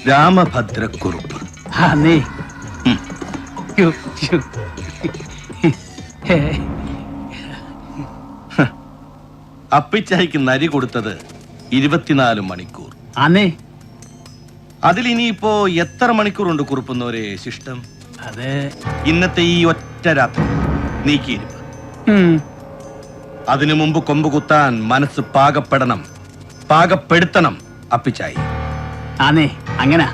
രാമഭദ്രക്കുറുപ്പ്. അപ്പിച്ചായിക്ക് നരി കൊടുത്തത് 24 മണിക്കൂർ. അതിലിനിയിപ്പോ എത്ര മണിക്കൂറുണ്ട് കുറുപ്പുന്നവരെ ശിഷ്ടം? ഇന്നത്തെ ഈ ഒറ്റ രാത്രി നീക്കിയിരിപ്പ്. അതിനു മുമ്പ് കൊമ്പ് കുത്താൻ മനസ്സ് പാകപ്പെടണം, പാകപ്പെടുത്തണം അപ്പിച്ചായി. അങ്ങനെ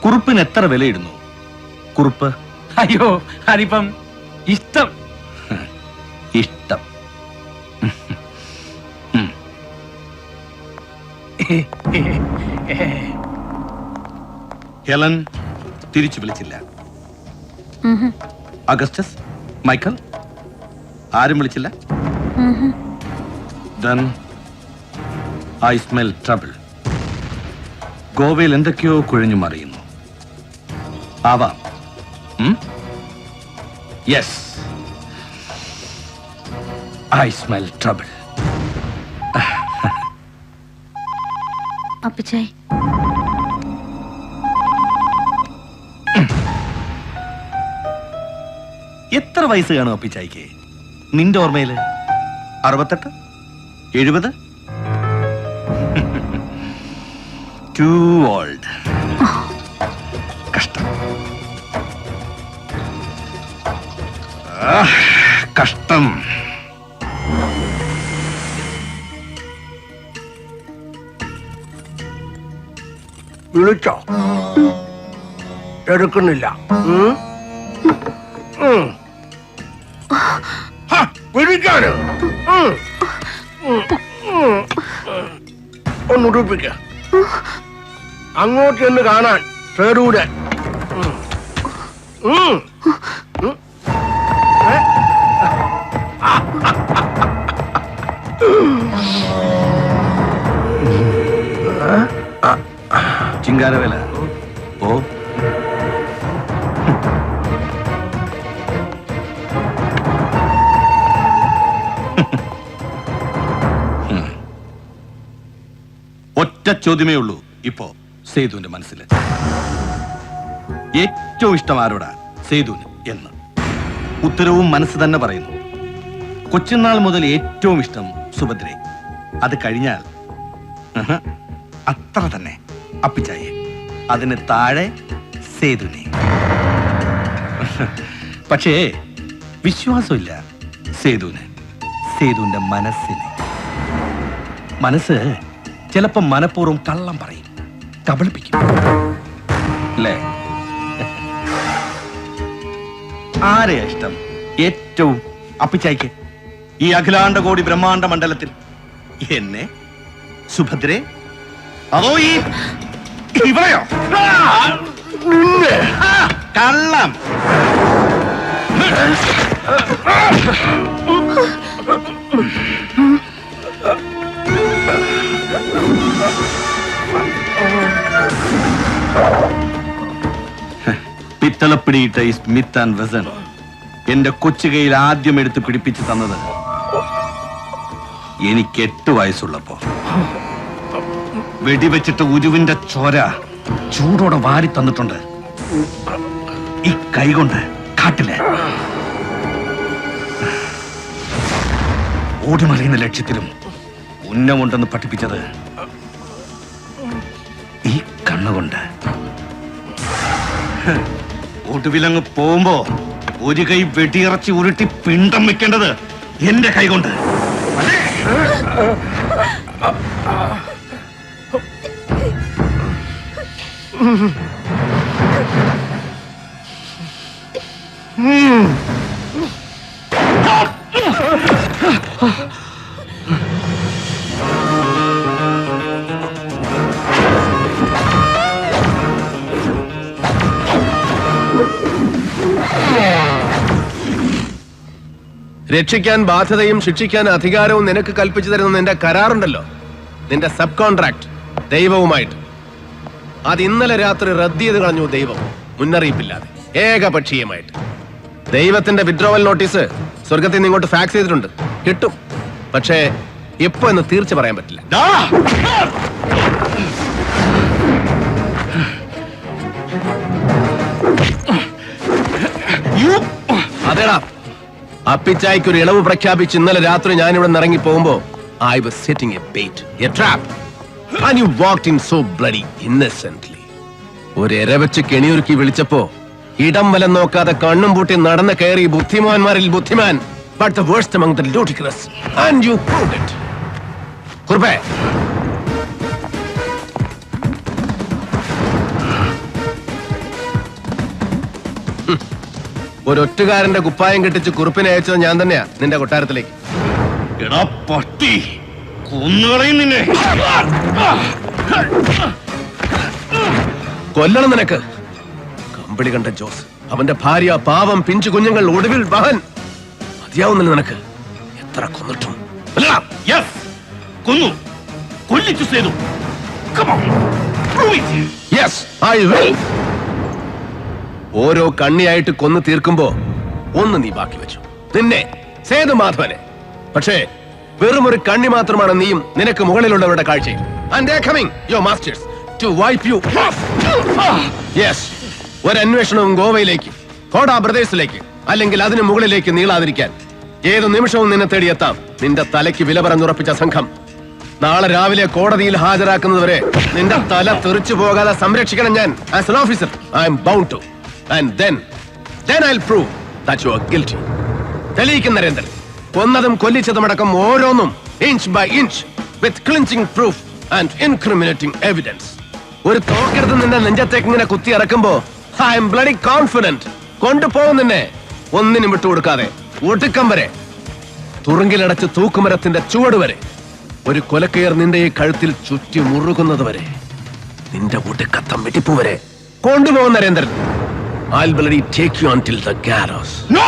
കുറുപ്പിന് എത്ര വിലയിടുന്നു കുറുപ്പ്? അയ്യോ, അതിപ്പം ഇഷ്ടം. ഇഷ്ടം. ഹെലൻ തിരിച്ചു വിളിച്ചില്ല. അഗസ്റ്റസ്, മൈക്കൽ ആരും വിളിച്ചില്ല. Then I smell trouble. ഗോവയിൽ എന്തൊക്കെയോ കുഴഞ്ഞു മറിയുന്നു. ആവാം. Yes, I smell trouble. അപ്പച്ചായി, എത്ര വയസ്സ് കാണും അപ്പിച്ചായിക്ക് നിന്റെ ഓർമ്മയില്? 68, 70? Too old. കഷ്ടം. കഷ്ടം. വിളിച്ചോ? എടുക്കുന്നില്ല. വിളിക്കാന് ഒന്നുടിപ്പിക്ക. അങ്ങോട്ട് എന്ന് കാണാൻ ചേരൂടെ. ചിങ്കാരവേല ഓ ഒറ്റ ചോദ്യമേ ഉള്ളൂ ഇപ്പോ സേതുവിന്റെ മനസ്സിൽ. ഏറ്റവും ഇഷ്ടം ആരോടാ സേതുവിന് എന്ന്? ഉത്തരവും മനസ്സ് തന്നെ പറയുന്നു. കൊച്ചുനാൾ മുതൽ ഏറ്റവും ഇഷ്ടം സുഭദ്രയെ. അത് കഴിഞ്ഞാൽ അത്ര തന്നെ അപ്പിച്ചായെ. അതിന് താഴെ സേതുവിനെ. പക്ഷേ വിശ്വാസമില്ല സേതുവിന്, സേതുവിന്റെ മനസ്സിന്. മനസ്സ് ചിലപ്പോ മനഃപൂർവ്വം കള്ളം പറയും, കബളിപ്പിക്കും അല്ലേ? ആരെയാ ഇഷ്ടം ഏറ്റവും അപ്പിച്ചായിക്ക് ഈ അഖിലാണ്ട കോടി ബ്രഹ്മാണ്ട മണ്ഡലത്തിൽ? എന്നെ, സുഭദ്രയെ, അതോ ഈ ഇവളെയോ? കള്ളം. പിത്തളപ്പിടിയിട്ട ഈ സ്മിത്ത് ആൻഡ് വെസൻ എന്റെ കൊച്ചുകയിൽ ആദ്യം എടുത്ത് പിടിപ്പിച്ചു തന്നത് എനിക്ക് 8 വയസ്സുള്ളപ്പോ. വെടിവെച്ചിട്ട് ഉരുവിന്റെ ചോര ചൂടോടെ വാരി തന്നിട്ടുണ്ട് ഈ കൈകൊണ്ട് കാട്ടില്. ഓടിമറിയുന്ന ലക്ഷ്യത്തിലും ഉന്നമുണ്ടെന്ന് പഠിപ്പിച്ചത് ഈ കണ്ണുകൊണ്ട്. ഒടുവിലങ്ങ് പോകുമ്പോ ഒരു കൈ വെടിയിറച്ചി ഉരുട്ടി പിണ്ടം വെക്കേണ്ടത് എന്റെ കൈകൊണ്ട്. രക്ഷിക്കാൻ ബാധ്യതയും ശിക്ഷിക്കാൻ അധികാരവും നിനക്ക് കൽപ്പിച്ചു തരുന്ന നിന്റെ കരാറുണ്ടല്ലോ, നിന്റെ സബ് കോൺട്രാക്ട് ദൈവവുമായിട്ട്. അത് ഇന്നലെ രാത്രി റദ്ദ് ചെയ്ത് കളഞ്ഞു ദൈവം, മുന്നറിയിപ്പില്ലാതെ, ഏകപക്ഷീയമായിട്ട്. ദൈവത്തിന്റെ വിഡ്രോവൽ നോട്ടീസ് സ്വർഗത്തിൽ നിന്ന് ഇങ്ങോട്ട് ഫാക്സ് ചെയ്തിട്ടുണ്ട്, കിട്ടും. പക്ഷേ എപ്പോ എന്ന് തീർച്ച പറയാൻ പറ്റില്ല. അതേടാ, അപ്പിച്ചായ്ക്ക് ഒരു ഇളവ് പ്രഖ്യാപിച്ച് ഇന്നലെ രാത്രി ഞാൻ ഇവിടെ നിന്ന് ഇറങ്ങി പോകുമ്പോ I was setting a bait, a trap, and you walked in so bloody innocently. ഒരു എരവച്ച് കെണിയൊരുക്കി വിളിച്ചപ്പോ ഇടം വലം നോക്കാതെ കണ്ണും പൂട്ടി നടന്ന് കയറി ബുദ്ധിമാന്മാരിൽ ബുദ്ധിമാൻ, but the worst among the ludicrous, and you proved it. കുറുപ്പേ, ഒരൊറ്റുകാരന്റെ കുപ്പായം കെട്ടിച്ച് കുറുപ്പിനെ അയച്ചത് ഞാൻ തന്നെയാ നിന്റെ കൊട്ടാരത്തിലേക്ക്. എടാ പട്ടി, കൊന്നുകളയും നിന്നെ. കൊല്ലണം നിനക്ക്. കമ്പിളി കണ്ട ജോസ്, അവന്റെ ഭാര്യ, പാവം പിഞ്ചു കുഞ്ഞുങ്ങൾ, ഒടുവിൽ മകൻ. മതിയാവുന്നില്ല നിനക്ക്. എത്ര കൊന്നിട്ടും. Yes, കൊന്നു, കൊല്ലിച്ചു Sethu. Come on, prove it. Yes, I will. ഓരോ കണ്ണിയായിട്ട് കൊന്നു തീർക്കുമ്പോ ഒന്ന് നീ ബാക്കി വെച്ചു, നിന്നെ, സേതുമാധവനെ. പക്ഷേ വെറും ഒരു കണ്ണി മാത്രമാണ് നീയും നിനക്ക് മുകളിലുള്ളവരുടെ കാഴ്ചയിൽ. And they're coming, your masters, to wipe you off. Yes, ഒരു അന്വേഷണവും ഗോവയിലേക്ക്, കോടാ ബ്രദേഴ്സിലേക്ക്, അല്ലെങ്കിൽ അതിന് മുകളിലേക്ക് നീളാതിരിക്കാൻ ഏത് നിമിഷവും നിന്നെ തേടിയെത്താം. നിന്റെ തലയ്ക്ക് വില പറഞ്ഞുറപ്പിച്ച സംഘം നാളെ രാവിലെ കോടതിയിൽ ഹാജരാക്കുന്നതുവരെ നിന്റെ തല തെറിച്ചു പോകാതെ സംരക്ഷിക്കണം ഞാൻ. As an officer, I am bound to. And then I'll prove that you are guilty. തെളിയിക്കും നരേന്ദ്രൻ, കൊന്നതും കൊല്ലിച്ചതുമടക്കം ഓരോന്നും inch by inch, with clinching proof and incriminating evidence. ഒരു തോക്കെടുത്ത് നിന്റെ നെഞ്ചത്തേക്ക് ഇങ്ങനെ കുത്തി ഇറക്കുമ്പോ ഐ എം ബ്ലഡി കോൺഫിഡന്റ്. കൊണ്ടുപോകും നിന്നെ, ഒന്നിനും വിട്ടുകൊടുക്കാതെ, ഒടുക്കം വരെ, തുറുങ്കിലടച്ച് തൂക്കുമരത്തിന്റെ ചുവട് വരെ, ഒരു കൊലക്കയർ നിന്റെ ഈ കഴുത്തിൽ ചുറ്റി മുറുകുന്നത് വരെ, നിന്റെ ഒടുക്കത്തം വെട്ടിപ്പു വരെ കൊണ്ടുപോകും Narendran. I'll bloody take you until the gallows. No!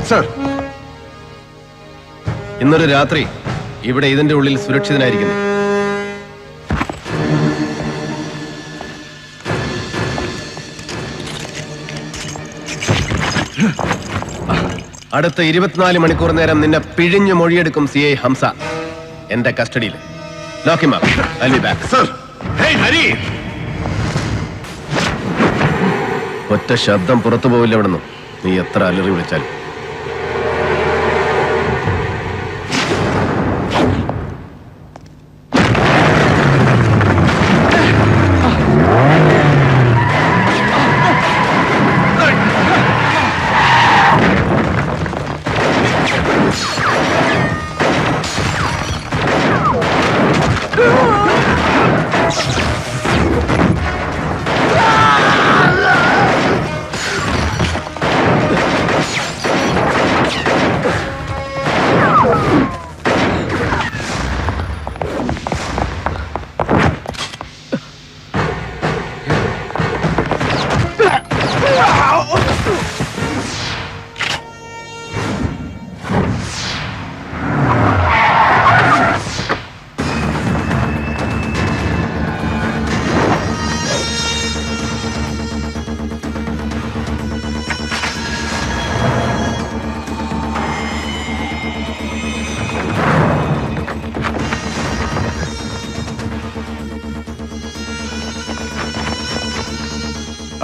Sir. ഇന്നൊരു രാത്രി ഇവിടെ ഇതിന്റെ ഉള്ളിൽ സുരക്ഷിതനായിരിക്കുന്നു. അടുത്ത 24 മണിക്കൂർ നേരം നിന്നെ പിഴിഞ്ഞു മൊഴിയെടുക്കും CI ഹംസ എന്റെ കസ്റ്റഡിയിൽ. Lock him up. I'll be back. Sir. Hey, Hari. ഒറ്റ ശബ്ദം പുറത്തു പോവില്ല ഇവിടുന്ന്, നീ എത്ര അലറി വിളിച്ചാലും.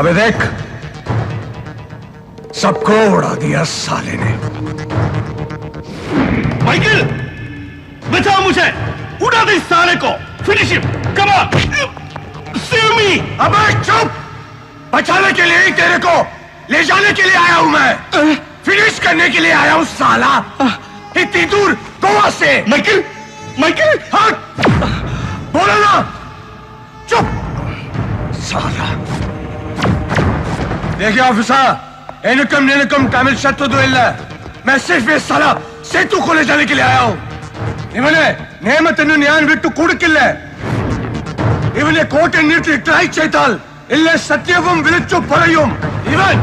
अबे देख, सबको उड़ा दिया साले ने. माइकल, बचाओ मुझे, उड़ा दे इस साले को. Finish him. Come on. Save me. अबे चुप. बचाने के लिए ही तेरे को ले जाने के लिए आया हूं मैं. फिनिश करने के लिए आया हूं साला. इतनी दूर गोवा से. माइकल, माइकल, हट. बोलो ना. चुप साला. देखिए ऑफिसर, एनकम तमिल शत्रु दुएल्ला. मैं सिर्फ इस साला सेतु को ले जाने के लिए आया हूं. इवने नेमतन्नु न्यान बिट्टु कुडुक्किल्ल. इवने कोटे नीट्टु ट्राई ചെയ്താൽ ഇല്ല സത്യവും വിളിച്ചു പറയും. ഇവൻ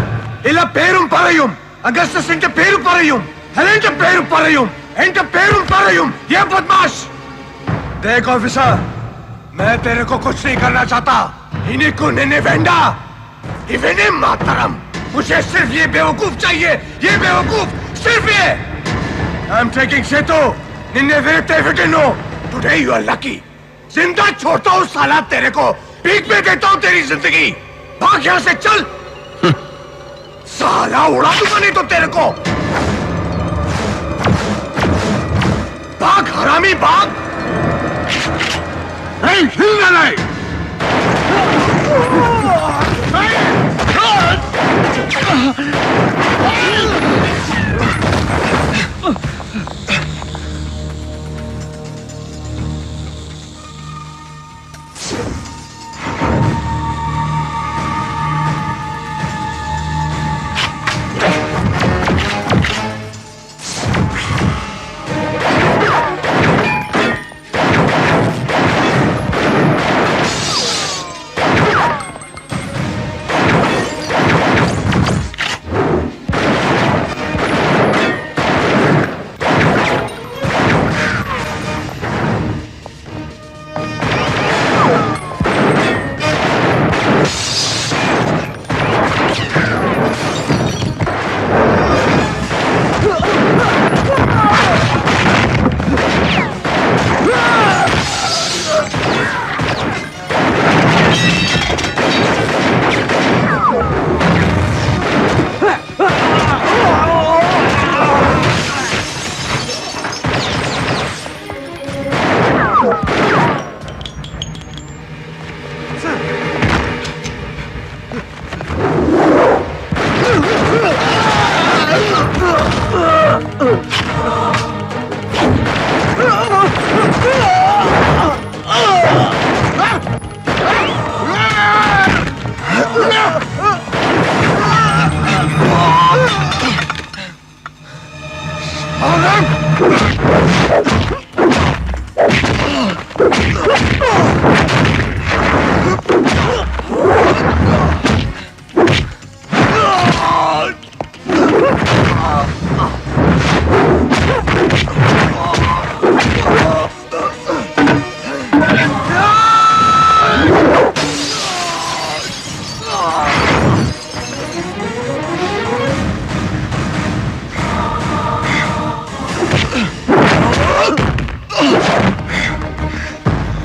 ഇല്ല പേരും പറയും. അഗസ്റ്റസിന്റെ പേര് പറയും. ഹെലന്റെ പേര് പറയും. എന്റെ പേരും പറയും. ये बदमाश. देख ऑफिसर, मैं तेरे को कुछ नहीं करना चाहता। इन्हीं को निन्ने वेंडा, इन्हें मातरम। मुझे सिर्फ ये बेवकूफ चाहिए, ये बेवकूफ सिर्फ ये। I'm taking Setu. Ninne वेटे वेटिनो। Today you are lucky. जिंदा छोड़ता हूँ साला तेरे को, भीख में देता हूँ तेरी जिंदगी। भाग यहाँ से चल। साला उड़ा दूंगा नहीं तो तेरे को। भाग हरामी भाग। हिलना नहीं।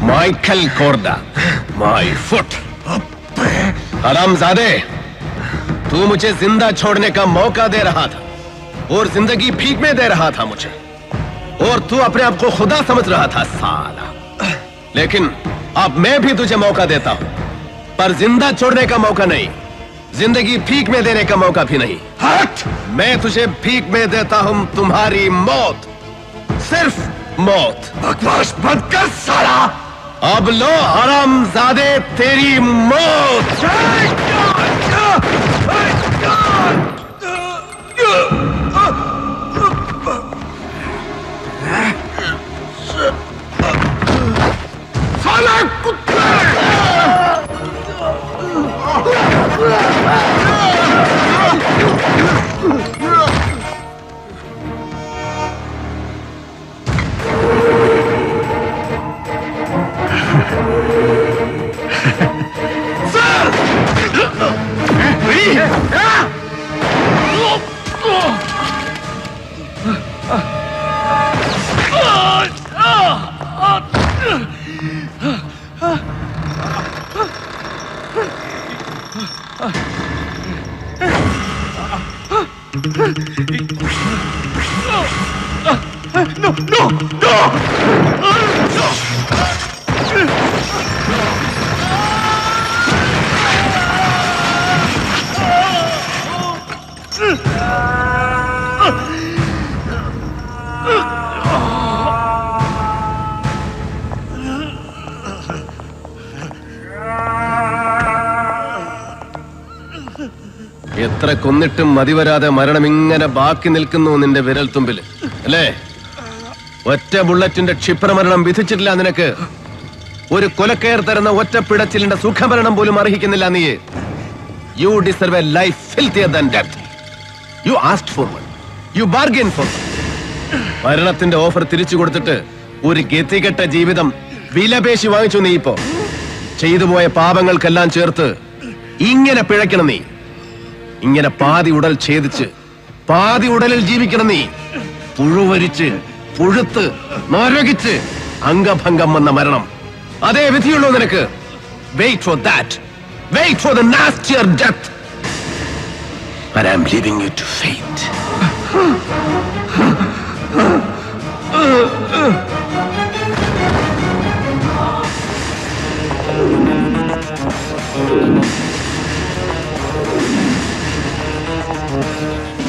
Michael Korda, my foot. हरामजादे, तू मुझे जिंदा छोड़ने का मौका दे रहा था और जिंदगी भीख में दे रहा था मुझे, और तू अपने आप को खुदा समझ रहा था साला। लेकिन अब मैं भी तुझे मौका देता हूं, पर जिंदा छोड़ने का मौका नहीं, जिंदगी भीख में देने का मौका भी नहीं। हट! मैं तुझे भीख में देता हूं तुम्हारी मौत, सिर्फ मौत। बकवास बंद कर साला। अब लो हरामजादे तेरी मौत। साला कुत्ते! എത്ര കൊന്നിട്ടും മതിവരാതെ മരണം ഇങ്ങനെ ബാക്കി നിൽക്കുന്നു നിന്റെ വിരൽ തുമ്പിൽ അല്ലേ? ഒറ്റ ബുള്ളറ്റിന്റെ ക്ഷിപ്രമരണം വിധിച്ചിട്ടില്ല നിനക്ക്. ഒരു കൊലക്കയർ തരുന്ന ഒറ്റ പിടച്ചിലിന്റെ സുഖമരണം പോലും അർഹിക്കുന്നില്ല നീ. You deserve a life filthier than death. You asked for one, you bargain for one. മരണത്തിന്റെ ഓഫർ തിരിച്ചു കൊടുത്തിട്ട് ഒരു ഗതികെട്ട ജീവിതം വിലപേശി വാങ്ങിച്ചു നീ ഇപ്പോ. ചെയ്തു പോയ പാപങ്ങൾക്കെല്ലാം ചേർത്ത് ഇങ്ങനെ പിഴയ്ക്കണം നീ. ഇങ്ങനെ പാതി ഉടൽ ഛേദിച്ച് പാതി ഉടലിൽ ജീവിക്കണം നീ. പുഴുവരിച്ച് പുഴുത്ത് നരകിച്ച് അംഗഭംഗം വന്ന മരണം. അതേ വിധിയുള്ളൂ നിനക്ക്. Wait for that. Wait for the nastier death. But I'm leaving you to fate.